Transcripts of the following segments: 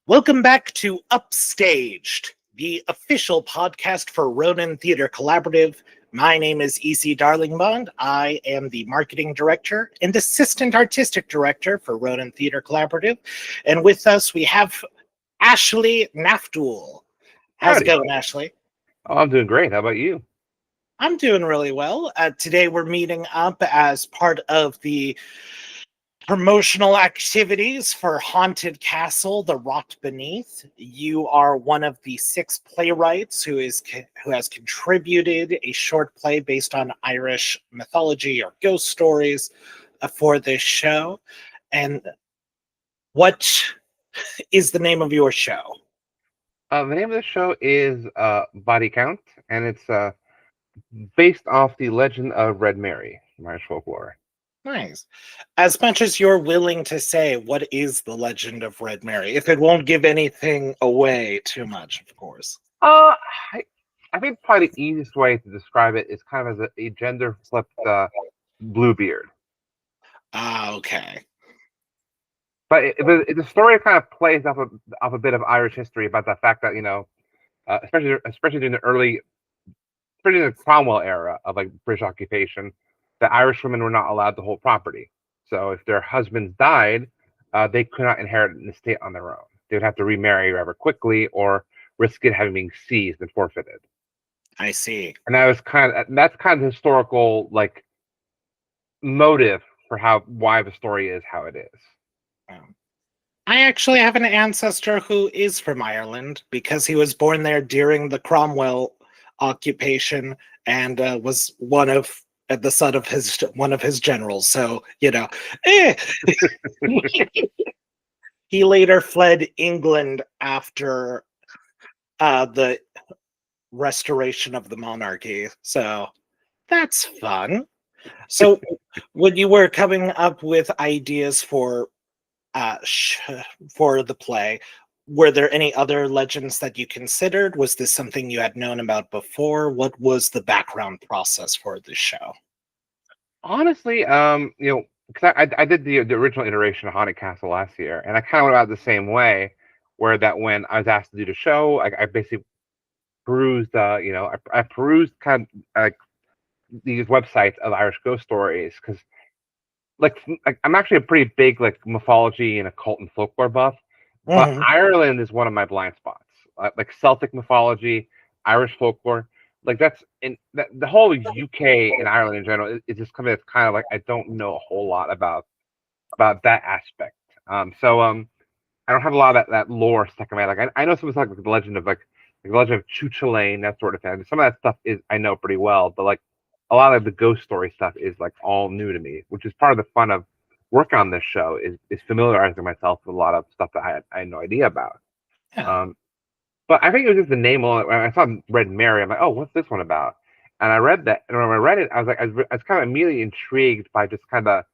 Welcome back to Upstaged, the official podcast for Ronin Theatre Collaborative. My name is E.C. Darlingbond. I am the marketing director and assistant artistic director for Ronin Theatre Collaborative. And with us, we have Ashley Naftule. How's it Howdy. going, Ashley? Oh, I'm doing great. How about you? I'm doing really well. Today, we're meeting up as part of the promotional activities for Haunted Castle, The Rot Beneath. You are one of the 6 playwrights who has contributed a short play based on Irish mythology or ghost stories for this show. And what is the name of your show? The name of the show is Body Count, and it's based off the legend of Red Mary from Irish folklore. Nice. As much as you're willing to say, what is the legend of Red Mary? If it won't give anything away too much, of course. I think probably the easiest way to describe it is kind of as a gender flipped Bluebeard. Okay. But the story kind of plays off a bit of Irish history about the fact that, especially during especially in the Cromwell era of like British occupation, the Irish women were not allowed to hold property. So if their husbands died, they could not inherit an estate on their own. They would have to remarry rather quickly or risk it having being seized and forfeited. I see. And that's kind of the historical motive for why the story is how it is. I actually have an ancestor who is from Ireland because he was born there during the Cromwell occupation and was the son of one of his generals. So, he later fled England after the restoration of the monarchy. So that's fun. So when you were coming up with ideas for the play, were there any other legends that you considered? Was this something you had known about before? What was the background process for this show? Honestly, because I did the original iteration of Haunted Castle last year, and I kind of went about it the same way, where that when I was asked to do the show, I basically perused, I perused kind of like these websites of Irish ghost stories, because like I'm actually a pretty big mythology and occult and folklore buff, but Ireland is one of my blind spots. Like Celtic mythology, Irish folklore, that's in the whole UK and Ireland in general is just kind of like I don't know a whole lot about that aspect. So I don't have a lot of that lore stuck in my head. Like I know some of the legend of the legend of Chuchelaine, that sort of thing. Some of that stuff is I know pretty well, but a lot of the ghost story stuff is all new to me, which is part of the fun of working on this show is familiarizing myself with a lot of stuff that I had no idea about. Yeah. But I think it was just the name alone. When I saw Red Mary, I'm like, oh, what's this one about? And I read that, and when I read it, I was kind of immediately intrigued by just kind of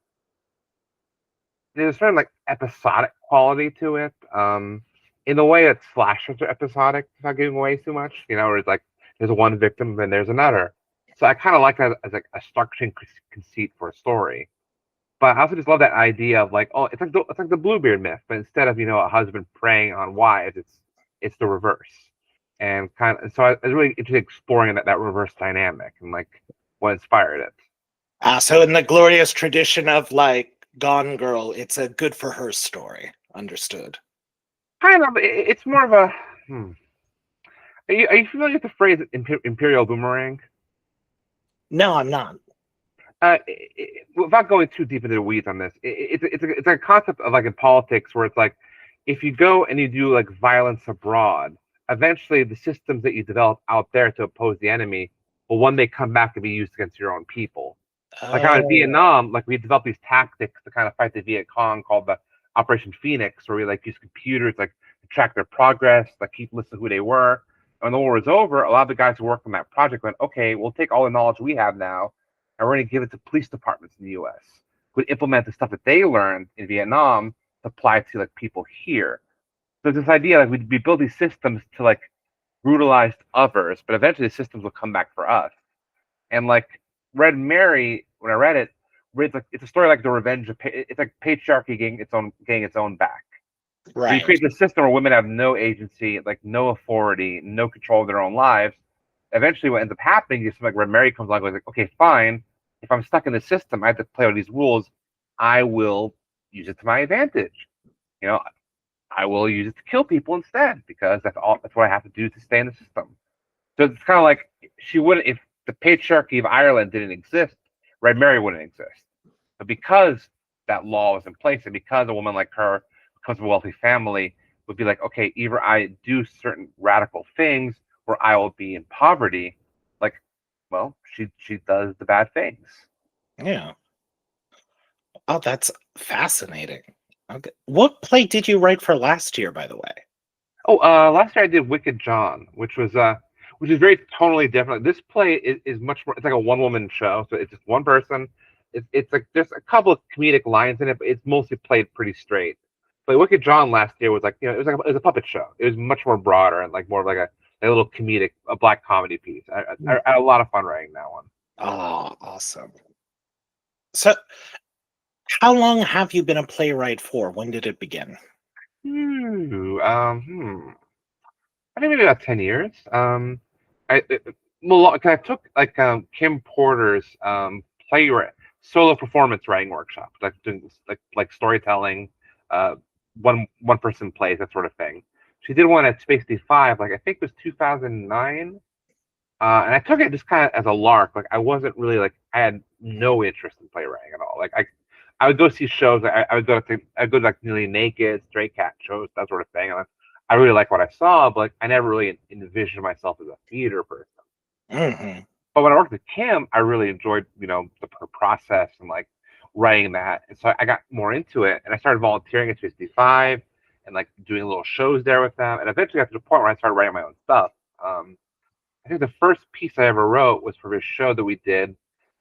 there's a certain episodic quality to it. In the way that slashers are episodic, without giving away too much. Where it's there's one victim, then there's another. So I kind of like that as a structuring conceit for a story. But I also just love that idea of it's like the Bluebeard myth, but instead of a husband preying on wives, it's the reverse. And so I was really interested in exploring that reverse dynamic and what inspired it. So in the glorious tradition of Gone Girl, it's a good for her story. Understood. Kind of. It's more of a. Are you familiar with the phrase imperial boomerang? No, I'm not. Without going too deep into the weeds on this, it's a concept of in politics where it's if you go and you do violence abroad, eventually the systems that you develop out there to oppose the enemy will one day come back and be used against your own people. Like how in Vietnam, we developed these tactics to kind of fight the Viet Cong called the Operation Phoenix, where we use computers to track their progress, keep lists of who they were. And when the war was over, a lot of the guys who worked on that project went, okay, we'll take all the knowledge we have now and we're going to give it to police departments in the U.S. who would implement the stuff that they learned in Vietnam to apply to people here. So this idea we build these systems to brutalize others, but eventually the systems will come back for us. And Red Mary, when I read it, it's a story like the revenge of it's patriarchy getting its own back. So you Right. create this system where women have no agency, like no authority, no control of their own lives. Eventually, what ends up happening is like where Mary comes along and goes like, okay, fine. If I'm stuck in the system, I have to play by these rules. I will use it to my advantage. You know, I will use it to kill people instead because that's all. That's what I have to do to stay in the system. So it's kind of like she wouldn't if the patriarchy of Ireland didn't exist, Red Mary wouldn't exist. But because that law was in place, and because a woman like her comes from a wealthy family, would be like, okay, either I do certain radical things or I will be in poverty. Like, well, she does the bad things. Yeah. Oh, that's fascinating. Okay. What play did you write for last year, by the way? Oh, last year I did Wicked John, which is very tonally different. This play is much more. It's like a one woman show, so it's just one person. It's like there's a couple of comedic lines in it, but it's mostly played pretty straight. But Wicked John last year was like it was a puppet show. It was much more broader and like more of like a little comedic, a black comedy piece. I had a lot of fun writing that one. Oh, awesome. So, how long have you been a playwright for? When did it begin? I think maybe about 10 years. Well, I took like Kim Porter's playwright solo performance writing workshop, like doing like storytelling, uh, one person plays that sort of thing. She did one at Space D5, like I think it was 2009, and I took it just kind of as a lark. Like I wasn't really like I had no interest in playwriting at all. Like I would go see shows. I'd go to like Nearly Naked, Stray Cat shows, that sort of thing. And I really like what I saw, but like, I never really envisioned myself as a theater person. Hmm. But when I worked with Kim, I really enjoyed her process and like writing that, and so I got more into it, and I started volunteering at 55 and like doing little shows there with them, and eventually got to the point where I started writing my own stuff. I think the first piece I ever wrote was for a show that we did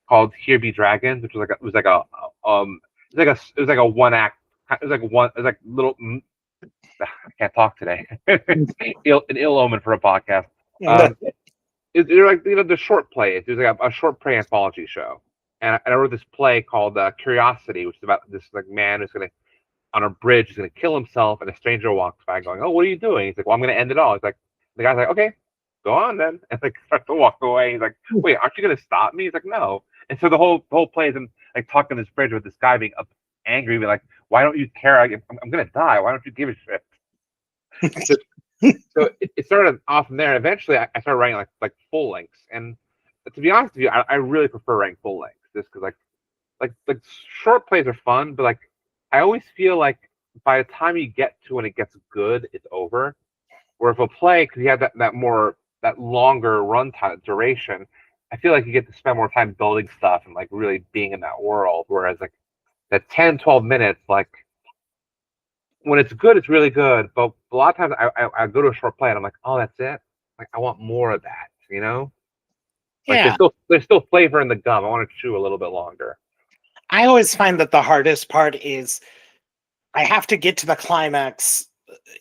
called Here Be Dragons, which was like it was like a one act. It was like little. I can't talk today. An ill omen for a podcast. Um, they're like the short plays. There's like a short play anthology show, and I wrote this play called Curiosity, which is about this like man who's gonna on a bridge, he's gonna kill himself, and a stranger walks by, going, "Oh, what are you doing?" He's like, "Well, I'm gonna end it all." He's like, the guy's like, "Okay, go on then," and like starts to walk away. He's like, "Wait, aren't you gonna stop me?" He's like, "No." And so the whole play is him like talking to this bridge with this guy being angry, being like, "Why don't you care? I'm gonna die. Why don't you give a shit?" So it started off from there. And eventually, I started writing like full lengths. And to be honest with you, I really prefer writing full lengths just because like short plays are fun, but like I always feel like by the time you get to when it gets good, it's over. Where if a play, because you have that longer runtime duration, I feel like you get to spend more time building stuff and like really being in that world. Whereas like that 10, 12 minutes, like when it's good, it's really good. But a lot of times I go to a short play and I'm like, oh, that's it. Like I want more of that, you know? Like Yeah. there's still flavor in the gum. I want to chew a little bit longer. I always find that the hardest part is I have to get to the climax.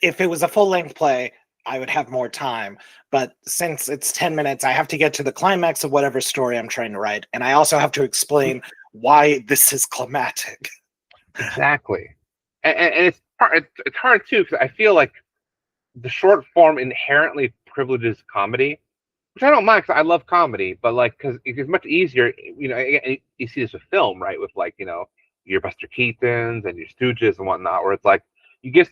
If it was a full length play, I would have more time. But since it's 10 minutes, I have to get to the climax of whatever story I'm trying to write. And I also have to explain why this is climatic. Exactly. And it's hard too because I feel like the short form inherently privileges comedy, which I don't mind because I love comedy, but like because it's much easier, you see this with film, right? With like your Buster Keatons and your Stooges and whatnot, where it's like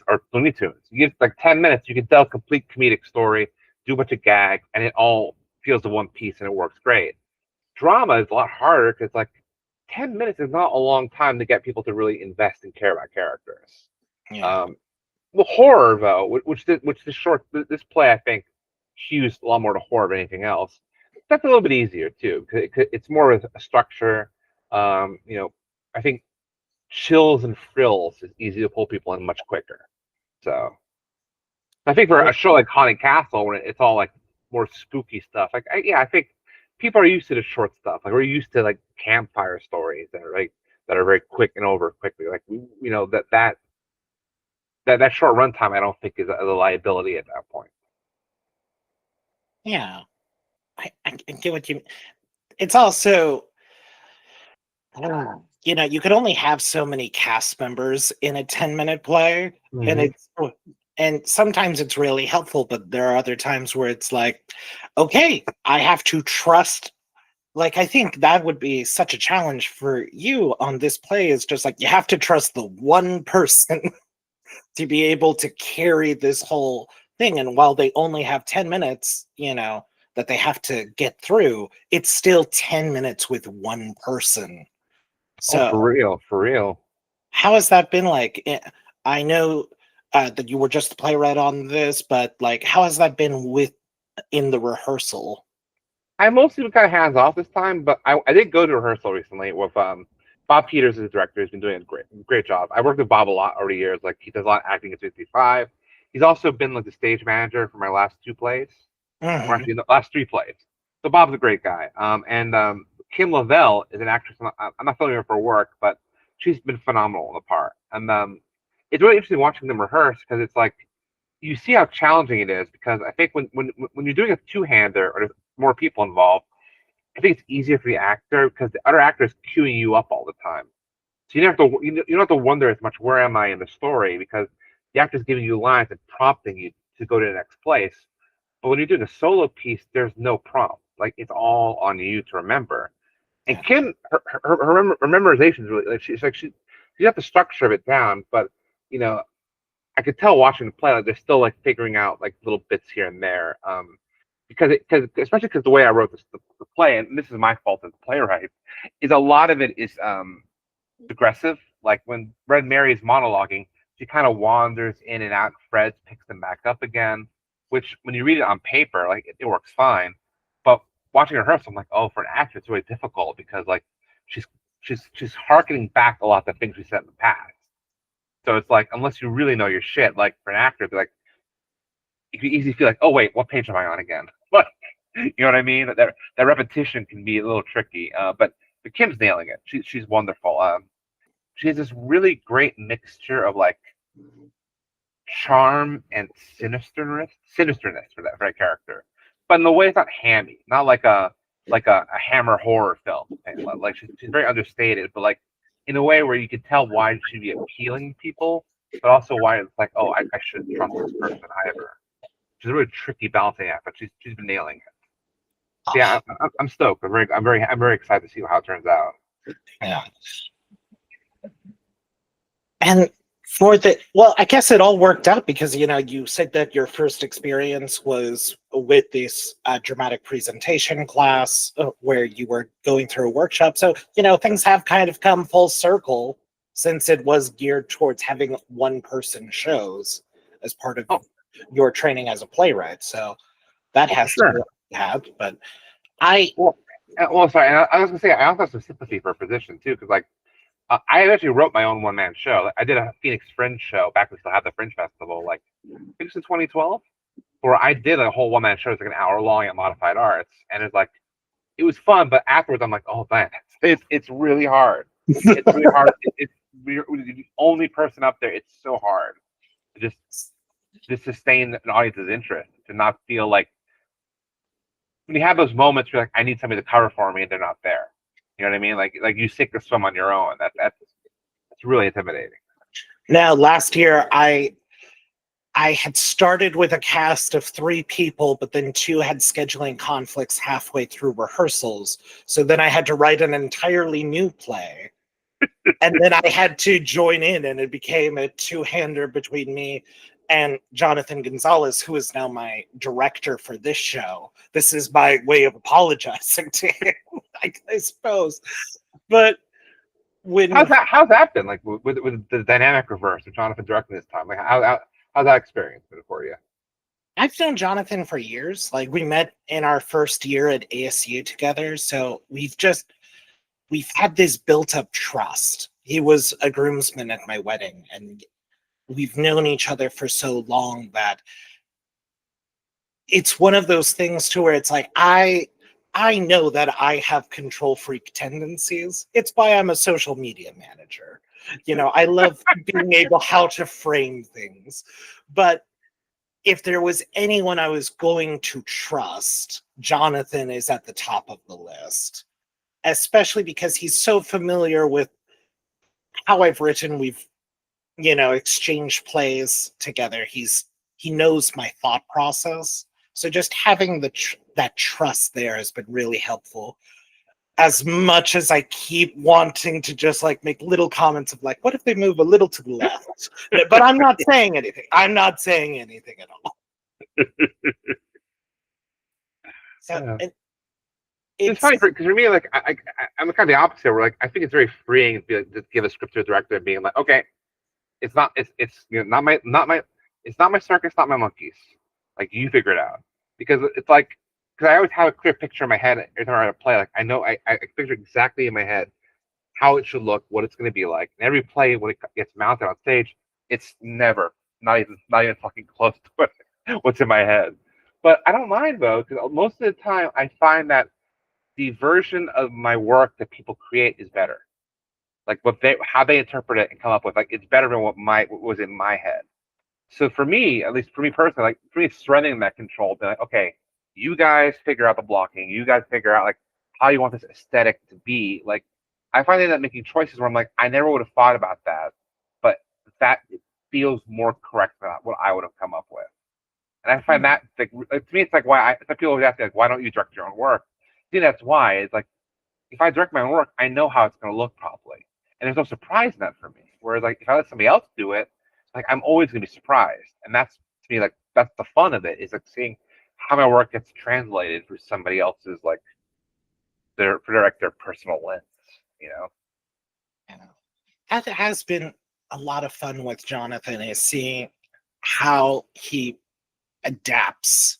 or Looney Tunes, you give like 10 minutes, you can tell a complete comedic story, do a bunch of gags, and it all feels in one piece and it works great. Drama is a lot harder because like 10 minutes is not a long time to get people to really invest and care about characters. Yeah. Um, well, horror though, which this play I think hews a lot more to horror than anything else. That's a little bit easier too because it's more of a structure. I think chills and frills is easy to pull people in much quicker. So I think for a show like Haunted Castle, when it's all like more spooky stuff, I think people are used to the short stuff. Like we're used to like campfire stories that are very quick and over quickly. Like that short runtime, I don't think is a liability at that point. Yeah. I get what you mean. It's also, you could only have so many cast members in a 10-minute play, and sometimes it's really helpful, but there are other times where it's like, okay, I have to trust. Like, I think that would be such a challenge for you on this play, is just like, you have to trust the one person to be able to carry this whole thing. And while they only have 10 minutes, that they have to get through, it's still 10 minutes with one person. Oh, for So real, for real. how has that been like? I know that you were just the playwright on this, but like, how has that been in the rehearsal? I mostly been kind of hands off this time, but I did go to rehearsal recently with Bob Peters, is the director. He's been doing a great job. I worked with Bob a lot over the years. Like, he does a lot of acting at 65. He's also been like the stage manager for my last two plays, or Mhm. actually the last three plays. So Bob's a great guy. And Kim Lavelle is an actress. I'm not familiar with her work, but she's been phenomenal in the part. And it's really interesting watching them rehearse, because it's like you see how challenging it is. Because I think when you're doing a two-hander or there's more people involved, I think it's easier for the actor, because the other actor is queuing you up all the time. So you don't have to you don't have to wonder as much, where am I in the story, because the actor's giving you lines and prompting you to go to the next place. But when you're doing a solo piece, there's no prompt. Like, it's all on you to remember. And Yeah. Kim, her memorization is really, like, she got the structure of it down, but you know, I could tell watching the play, like, they're still like figuring out like little bits here and there. Because especially because the way I wrote the play, and this is my fault as a playwright, is a lot of it is aggressive. Like, when Red Mary is monologuing, she kind of wanders in and out. Fred picks them back up again, which when you read it on paper, like, it works fine. But watching her rehearsal, I'm like, oh, for an actor, it's really difficult, because like she's she's harkening back a lot of things we said in the past. So it's like, unless you really know your shit, like, for an actor, like, you can easily feel like, oh wait, what page am I on again? What, you know what I mean? That repetition can be a little tricky. But Kim's nailing it. She's wonderful. She has this really great mixture of like charm and sinisterness for that character, but in the way it's not hammy, not like a Hammer horror film. Like, she's very understated, but like in a way where you could tell why she'd be appealing to people, but also why it's like, oh, I shouldn't trust this person either. She's a really tricky balancing act, but she's been nailing it. So yeah, I'm stoked. I'm very excited to see how it turns out. Yeah. And I guess it all worked out, because, you said that your first experience was with this dramatic presentation class, where you were going through a workshop. So, things have kind of come full circle, since it was geared towards having one person shows as part of Oh, your training as a playwright. So that well, for has to be sure. had. But I, Well, sorry. I was gonna say, I also have some sympathy for a position too, because like, I actually wrote my own one-man show. I did a Phoenix Fringe show back when we still had the Fringe Festival, like, I think it was in 2012, where I did a whole one-man show. It's like an hour long at Modified Arts, and it's like, it was fun. But afterwards, I'm like, oh man, it's really hard. It's really hard. We're the only person up there. It's so hard to just sustain an audience's interest, to not feel like, when you have those moments, you're like, I need somebody to cover for me, and they're not there. You know what I mean? Like you sink or swim on your own. That's really intimidating. now last year, I had started with a cast of 3 people, but then 2 had scheduling conflicts halfway through rehearsals. So then I had to write an entirely new play. And then I had to join in, and it became a two-hander between me and Jonathan Gonzalez, who is now my director for this show. This is my way of apologizing to him, I suppose. But when How's that been, like, with the dynamic reverse of Jonathan directing this time? Like, how's that experience been for you? I've known Jonathan for years, like, we met in our first year at ASU together, so we've had this built up trust. He was a groomsman at my wedding, and we've known each other for so long that it's one of those things to where it's like, I know that I have control freak tendencies. It's why I'm a social media manager. I love being able how to frame things. But if there was anyone I was going to trust, Jonathan is at the top of the list, especially because he's so familiar with how I've written, we've exchanged plays together. He knows my thought process, so just having that trust there has been really helpful. As much as I keep wanting to just like make little comments of like, what if they move a little to the left? But I'm not saying anything. I'm not saying anything at all. So it's funny because for me, like I'm kind of the opposite. Where like I think it's very freeing to give a script to a director and being like, okay, it's not it's not my circus, not my monkeys. Like you figure it out, because it's like, because I always have a clear picture in my head every time I write a play. Like I know I picture exactly in my head how it should look, what it's going to be like. And every play when it gets mounted on stage, it's never not even fucking close to what's in my head. But I don't mind though, because most of the time I find that the version of my work that people create is better. Like how they interpret it and come up with, like, it's better than what was in my head. So for me, at least for me personally, like for me, it's surrendering that control. Being like, okay, you guys figure out the blocking. You guys figure out like how you want this aesthetic to be. Like I find that making choices where I'm like, I never would have thought about that, but that feels more correct than what I would have come up with. And I find that, like, to me, it's like why people always ask me, like, why don't you direct your own work? I think that's why. It's like, if I direct my own work, I know how it's going to look probably, and there's no surprise in that for me. Whereas, like, if I let somebody else do it, like, I'm always going to be surprised, and that's, to me, like, that's the fun of it, is like seeing how my work gets translated through somebody else's, like, their personal lens, you know. That has been a lot of fun with Jonathan, is seeing how he adapts.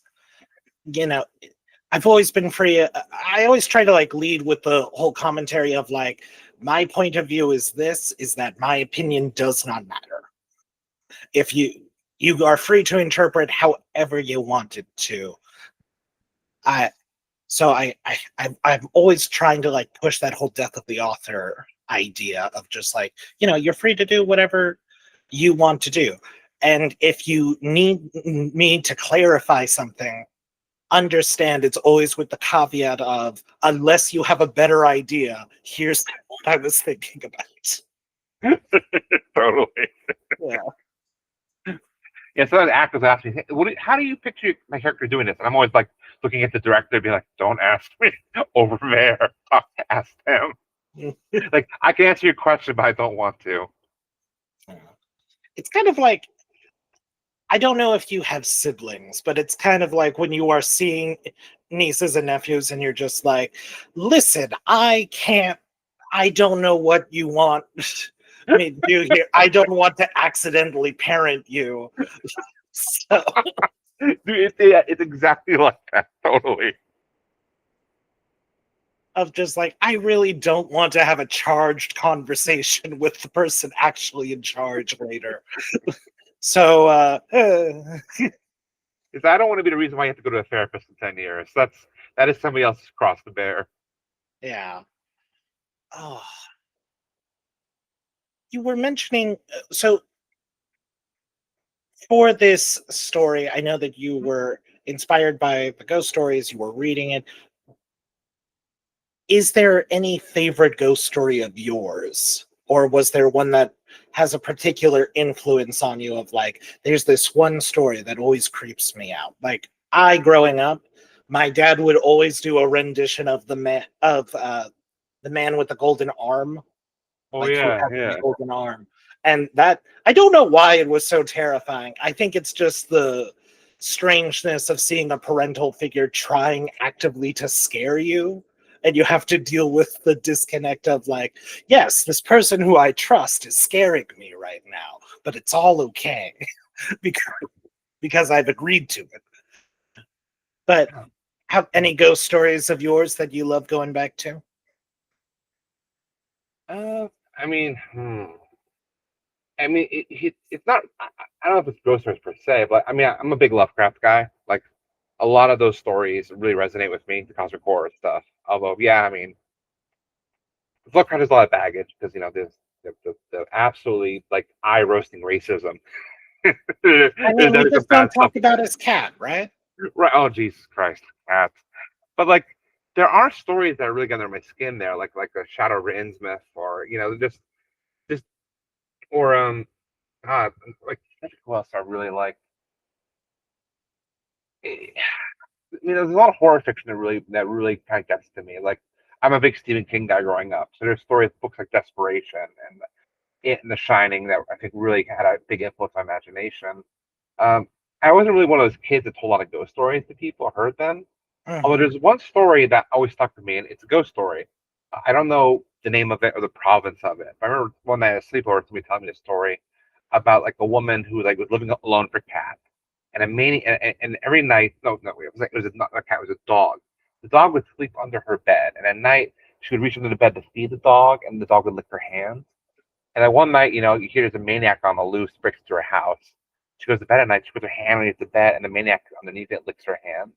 I've always been free. I always try to like lead with the whole commentary of like, my point of view is that my opinion does not matter. If you are free to interpret however you want it to. I'm always trying to like push that whole death of the author idea of just like, you're free to do whatever you want to do. And if you need me to clarify something, understand it's always with the caveat of, unless you have a better idea, here's what I was thinking about. Totally. Yeah. Yeah, so the actors ask me, how do you picture my character doing this? And I'm always like looking at the director and be like, don't ask me over there. Ask them. Like, I can answer your question, but I don't want to. It's kind of like, I don't know if you have siblings, but it's kind of like when you are seeing nieces and nephews and you're just like, listen, I don't know what you want me to do here. I don't want to accidentally parent you. So. Dude, it's exactly like that, totally. Of just like, I really don't want to have a charged conversation with the person actually in charge later. So, I don't want to be the reason why you have to go to a therapist in 10 years. That is somebody else's cross to bear. Yeah. Oh. You were mentioning, so for this story, I know that you were inspired by the ghost stories, you were reading it. Is there any favorite ghost story of yours? Or was there one that has a particular influence on you of like, there's this one story that always creeps me out? Like, growing up, my dad would always do a rendition of the man with the golden arm. Oh, like, yeah. The golden arm. And that, I don't know why it was so terrifying. I think it's just the strangeness of seeing a parental figure trying actively to scare you. And you have to deal with the disconnect of like, yes, this person who I trust is scaring me right now, but it's all okay because I've agreed to it. But have any ghost stories of yours that you love going back to? I mean, it's not. I don't know if it's ghost stories per se, but I mean, I'm a big Lovecraft guy. Like, a lot of those stories really resonate with me, the cosmic horror stuff. Although, yeah, I mean, Lovecraft has a lot of baggage because there's the absolutely like eye roasting racism. I mean, we just don't talk about his cat, right? Right. Oh, Jesus Christ, cats. But like, there are stories that really get under my skin there, like the Shadow of Innsmouth, or just Or God, like who else I really like? There's a lot of horror fiction that really kind of gets to me. Like I'm a big Stephen King guy growing up, so there's stories, books like Desperation and It and The Shining that I think really had a big influence on my imagination. Um, I wasn't really one of those kids that told a lot of ghost stories to people or heard them. Although Mhm. there's one story that always stuck with me, and it's a ghost story. I don't know the name of it or the province of it. I remember one night at a sleepover, somebody telling me a story about like a woman who like was living alone for cat, and a maniac, and every night, no, not a cat, it was a dog. The dog would sleep under her bed, and at night she would reach under the bed to feed the dog, and the dog would lick her hands. And then one night, you hear there's a maniac on the loose, breaks into her house. She goes to bed at night. She puts her hand underneath the bed, and the maniac underneath it licks her hands.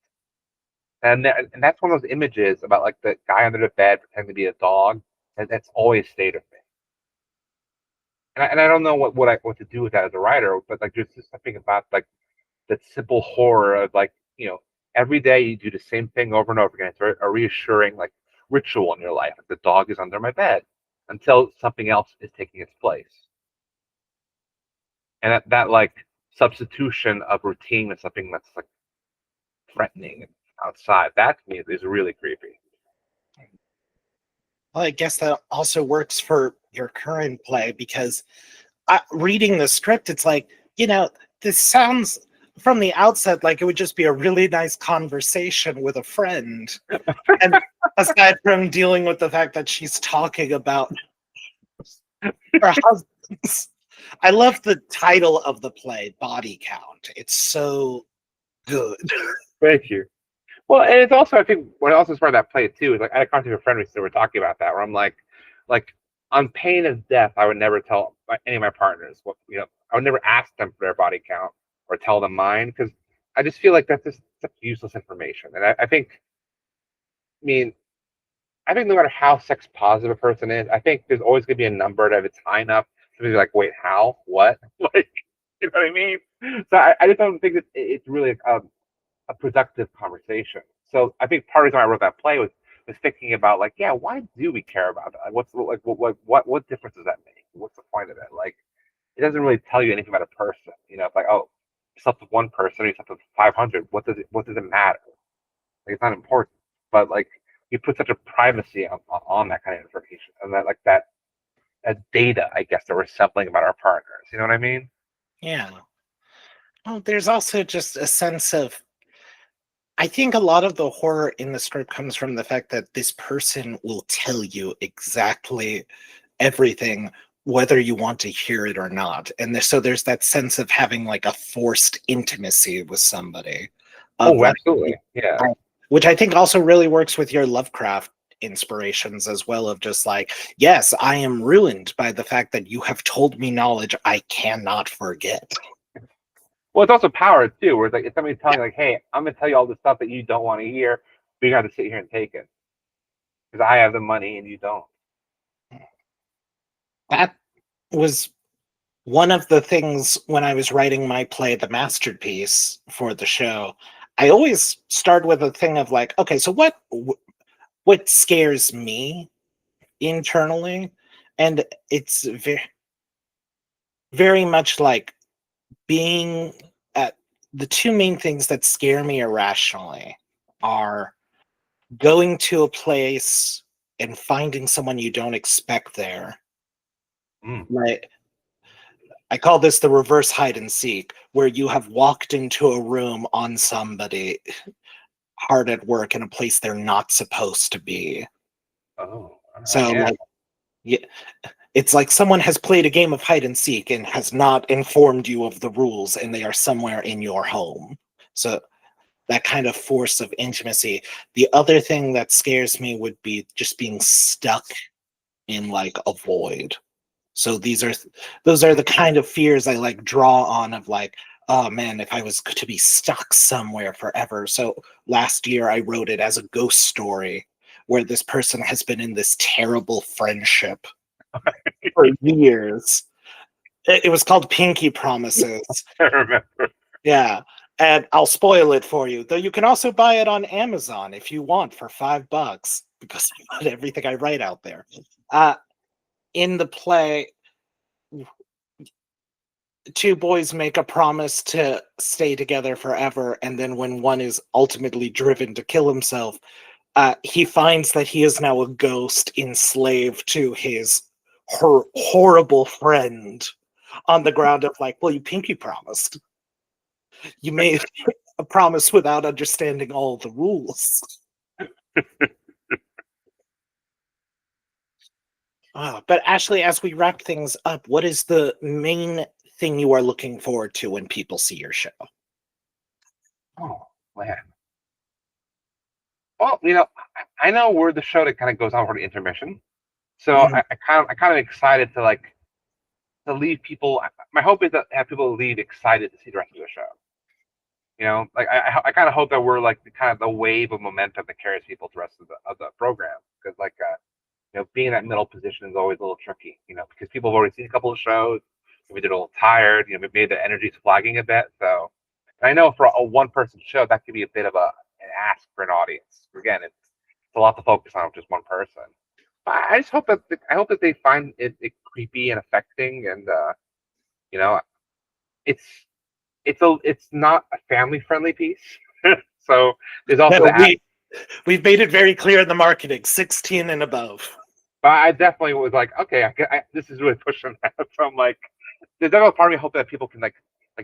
And that's one of those images about like the guy under the bed pretending to be a dog. And that's always stayed with me. And I don't know what to do with that as a writer, but like there's just something about like that simple horror of like every day you do the same thing over and over again. It's a reassuring like ritual in your life. Like the dog is under my bed until something else is taking its place. And that like substitution of routine with something that's like threatening and outside, that to me is really creepy. Well, I guess that also works for your current play because reading the script, it's like, this sounds from the outset like it would just be a really nice conversation with a friend. And aside from dealing with the fact that she's talking about her husband, I love the title of the play, Body Count. It's so good. Thank you. Well, and it's also I think what else is part of that play too is like I had a conversation with a friend recently. We're talking about that where I'm like on pain of death, I would never tell any of my partners I would never ask them for their body count or tell them mine because I just feel like that's just such useless information. And I mean, I think no matter how sex positive a person is, I think there's always going to be a number that if it's high enough, somebody's like, wait, how? What? Like, you know what I mean? So I just don't think that it's really a productive conversation. So I think part of the reason I wrote that play was thinking about like, yeah, why do we care about that? Like, what's like what difference does that make? What's the point of it? Like, it doesn't really tell you anything about a person. It's like, oh, you slept with one person, or you slept with 500. What does it matter? Like, it's not important. But like, you put such a privacy on that kind of information, and that like that data, I guess, that we're sampling about our partners. You know what I mean? Yeah. Well, there's also just a sense of, I think a lot of the horror in the script comes from the fact that this person will tell you exactly everything, whether you want to hear it or not. And so there's that sense of having like a forced intimacy with somebody. Of Oh, like, absolutely. Yeah. which I think also really works with your Lovecraft inspirations as well, of just like, yes, I am ruined by the fact that you have told me knowledge I cannot forget. Well, it's also power too, where it's like if somebody's telling you, like, "Hey, I'm gonna tell you all the stuff that you don't want to hear, but you got to sit here and take it because I have the money and you don't." That was one of the things when I was writing my play, The Masterpiece, for the show. I always start with a thing of like, okay, so what scares me internally? And it's very much like being at the two main things that scare me irrationally are going to a place and finding someone you don't expect there. Mm. Right. I call this the reverse hide and seek, where you have walked into a room on somebody hard at work in a place they're not supposed to be. Oh, So, yeah. like, yeah, it's like someone has played a game of hide and seek and has not informed you of the rules, and they are somewhere in your home. So, that kind of force of intimacy. The other thing that scares me would be just being stuck in like a void. So those are the kind of fears I like draw on of like, oh man, if I was to be stuck somewhere forever. So last year I wrote it as a ghost story where this person has been in this terrible friendship for years. It was called Pinky Promises. I remember. Yeah. And I'll spoil it for you. Though you can also buy it on Amazon if you want for $5 because I put everything I write out there. In the play, two boys make a promise to stay together forever, and then when one is ultimately driven to kill himself, he finds that he is now a ghost enslaved to his horrible friend on the ground of like, well, you pinky promised. You made a promise without understanding all the rules. But Ashley, as we wrap things up, what is the main thing you are looking forward to when people see your show? Oh man. Well, you know, I know we're the show that kind of goes on for the intermission, so Mhm. I kind of excited to like to leave people. My hope is that have people leave excited to see the rest of the show. You know, like I kind of hope that we're like the kind of the wave of momentum that carries people to the rest of the program, because like you know, being in that middle position is always a little tricky. You know, because people have already seen a couple of shows, maybe they're a little tired. You know, maybe the energy's flagging a bit. So I know for a one person show that could be a bit of an ask for an audience. Again, it's a lot to focus on with just one person. But I just hope that I hope that they find it creepy and affecting, and you know, it's it's not a family friendly piece. So there's also No, that. we've made it very clear in the marketing, 16 and above. But I definitely was like, okay, this is really pushing that. So I'm like, there's definitely part of me hope that people can like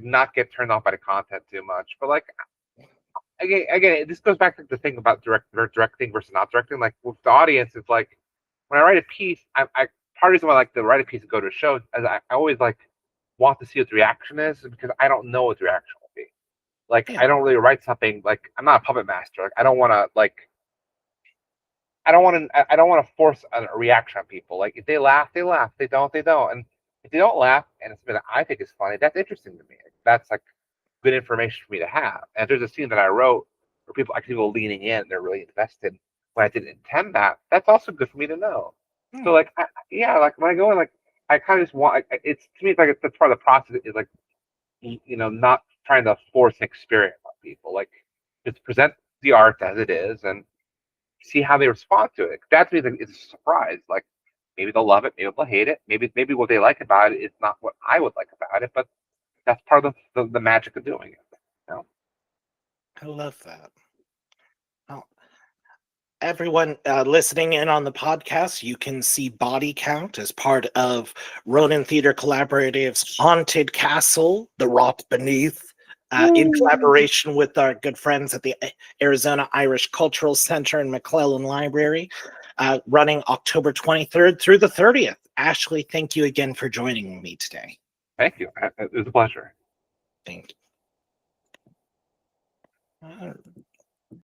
not get turned off by the content too much. But like again, this goes back to the thing about directing versus not directing. Like with the audience, it's like when I write a piece, I part of the reason why I like to write a piece and go to a show is I always like want to see what the reaction is, because I don't know what the reaction will be. Like Yeah. I don't really write something like I'm not a puppet master. Like I don't want to like I don't want to force a reaction on people. Like if they laugh, they laugh. If they don't, they don't. And if they don't laugh, and it's been I think it's funny, that's interesting to me. That's like good information for me to have. And if there's a scene that I wrote where people actually go leaning in, they're really invested when I didn't intend that, that's also good for me to know. So like yeah, like when I go in, like I kind of just want it's to me it's like that's part of the process is like you know not trying to force an experience on people. Like just present the art as it is and see how they respond to it. That to me is a surprise. Like maybe they'll love it, maybe they'll hate it, maybe what they like about it is not what I would like about it, but that's part of the magic of doing it. You know? I love that. Well, everyone listening in on the podcast, you can see Body Count as part of Ronin Theatre Collaborative's Haunted Castle, The Rot Beneath, in collaboration with our good friends at the Arizona Irish Cultural Center and McClellan Library, running October 23rd through the 30th. Ashley, thank you again for joining me today. Thank you. It was a pleasure. Thank you.